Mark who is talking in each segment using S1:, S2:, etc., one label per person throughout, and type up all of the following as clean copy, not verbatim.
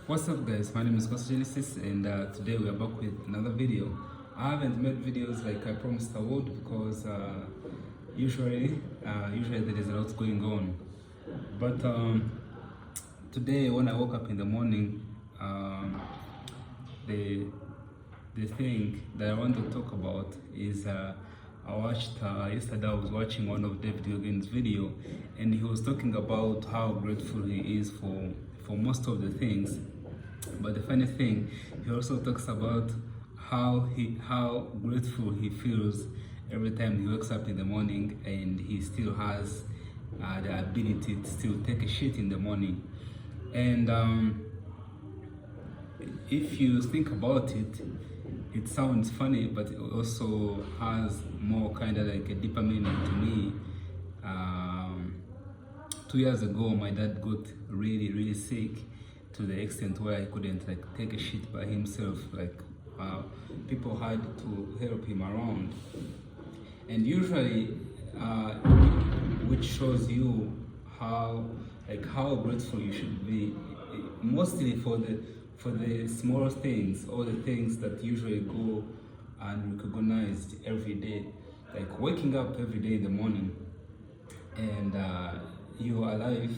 S1: What's up guys, my name is Kwasa and today we are back with another video. I haven't made videos like I promised I would because usually there is a lot going on. But today when I woke up in the morning, the thing that I want to talk about is I watched yesterday I was watching one of David Goggins' video, and he was talking about how grateful he is for most of the things. But the funny thing, he also talks about how grateful he feels every time he wakes up in the morning and he still has the ability to still take a shit in the morning. And if you think about it, it sounds funny, but it also has more kind of like a deeper meaning to me. 2 years ago, my dad got really sick to the extent where he couldn't like take a shit by himself. Like people had to help him around, and usually, which shows you how grateful you should be, mostly for the small things, or the things that usually go unrecognized every day, like waking up every day in the morning and you are alive.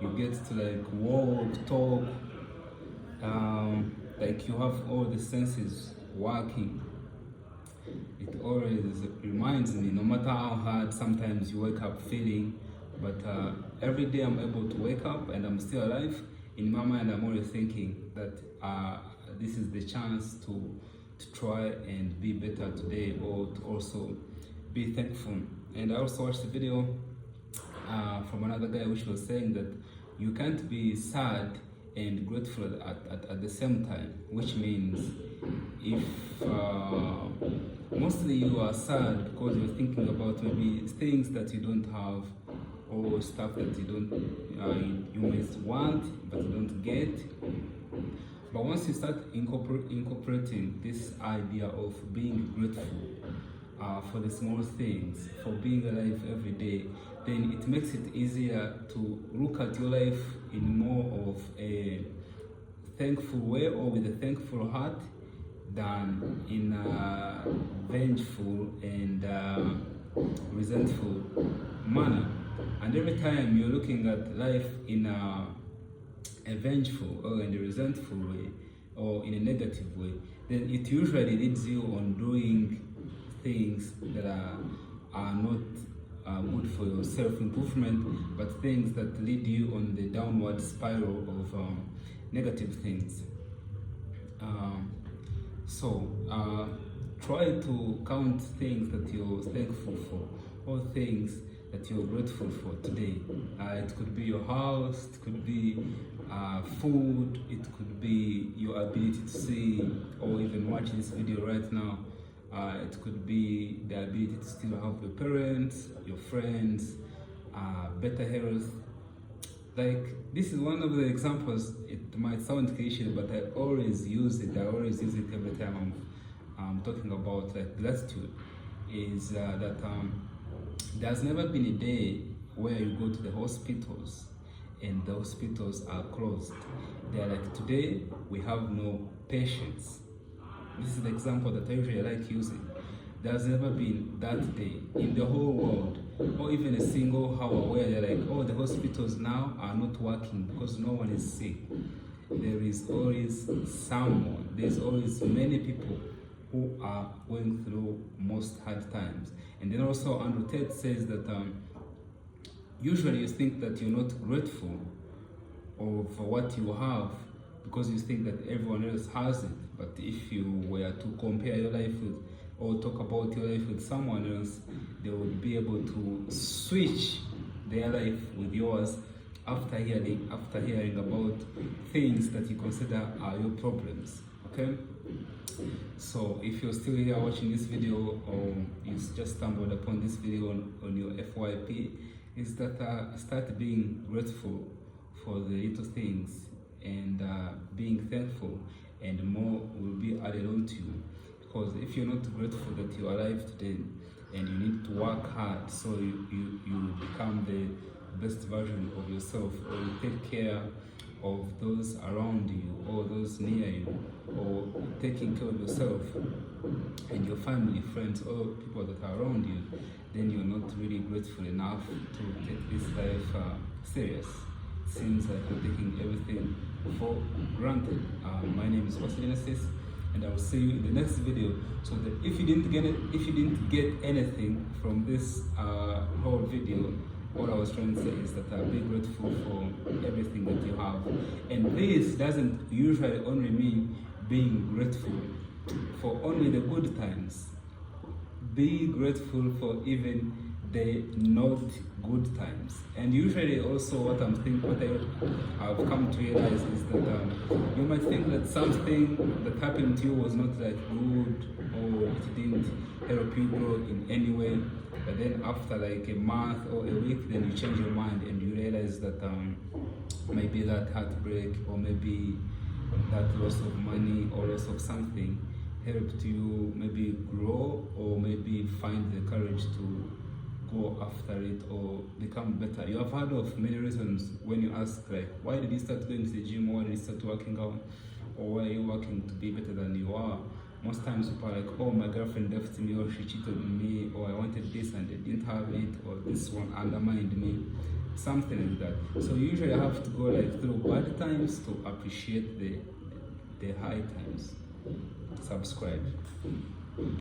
S1: You get to like walk, talk, like you have all the senses working. It always reminds me, no matter how hard sometimes you wake up feeling, but every day I'm able to wake up and I'm still alive. In my mind, I'm always thinking that this is the chance to try and be better today, or to also be thankful. And I also watched a video from another guy which was saying that you can't be sad and grateful at the same time, which means if mostly you are sad because you're thinking about maybe things that you don't have, or stuff that you may want but you don't get. But once you start incorporating this idea of being grateful for the small things, for being alive every day, then it makes it easier to look at your life in more of a thankful way, or with a thankful heart, than in a vengeful and resentful manner. And every time you're looking at life in a vengeful or in a resentful way, or in a negative way, then it usually leads you on doing things that are not good for your self-improvement, but things that lead you on the downward spiral of negative things. So try to count things that you're thankful for, or things that you're grateful for today. It could be your house, it could be food, it could be your ability to see or even watch this video right now. It could be the ability to still have your parents, your friends, better health. Like, this is one of the examples. It might sound cliche, but I always use it. I always use it every time I'm talking about like gratitude. Is that there's never been a day where you go to the hospitals and the hospitals are closed. They're like, today we have no patients. This is the example that I usually like using. There's never been that day in the whole world, or even a single hour, where they're like, oh, the hospitals now are not working because no one is sick. There is always someone, there's always many people who are going through most hard times. And then also Andrew Tate says that usually you think that you're not grateful for what you have because you think that everyone else has it. But if you were to compare your life with, or talk about your life with someone else, they would be able to switch their life with yours after hearing about things that you consider are your problems. Okay? So if you're still here watching this video, or you just stumbled upon this video on your FYP, is that start being grateful for the little things, and being thankful, and more will be added on to you. Because if you're not grateful that you're alive today, and you need to work hard so you become the best version of yourself, or you take care of those around you or those near you, or taking care of yourself and your family, friends, or people that are around you, then you're not really grateful enough to take this life serious. It seems like you're taking everything for granted. My name is Kwasa, and I will see you in the next video. So that if you didn't get anything from this whole video, all I was trying to say is that be grateful for everything that you have. And this doesn't usually only mean being grateful for only the good times. Be grateful for even the not good times. And usually also what I have come to realize is that you might think that something that happened to you was not that good, or it didn't help you grow in any way, but then after like a month or a week, then you change your mind and you realize that maybe that heartbreak, or maybe that loss of money or loss of something helped you maybe grow, or maybe find the courage to go after it or become better. You have heard of many reasons when you ask, like, why did you start going to the gym, or why did you start working out, or why are you working to be better than you are? Most times people are like, oh, my girlfriend left me, or she cheated on me, or I wanted this and they didn't have it, or this one undermined me, something like that. So usually I have to go like through bad times to appreciate the high times. Subscribe.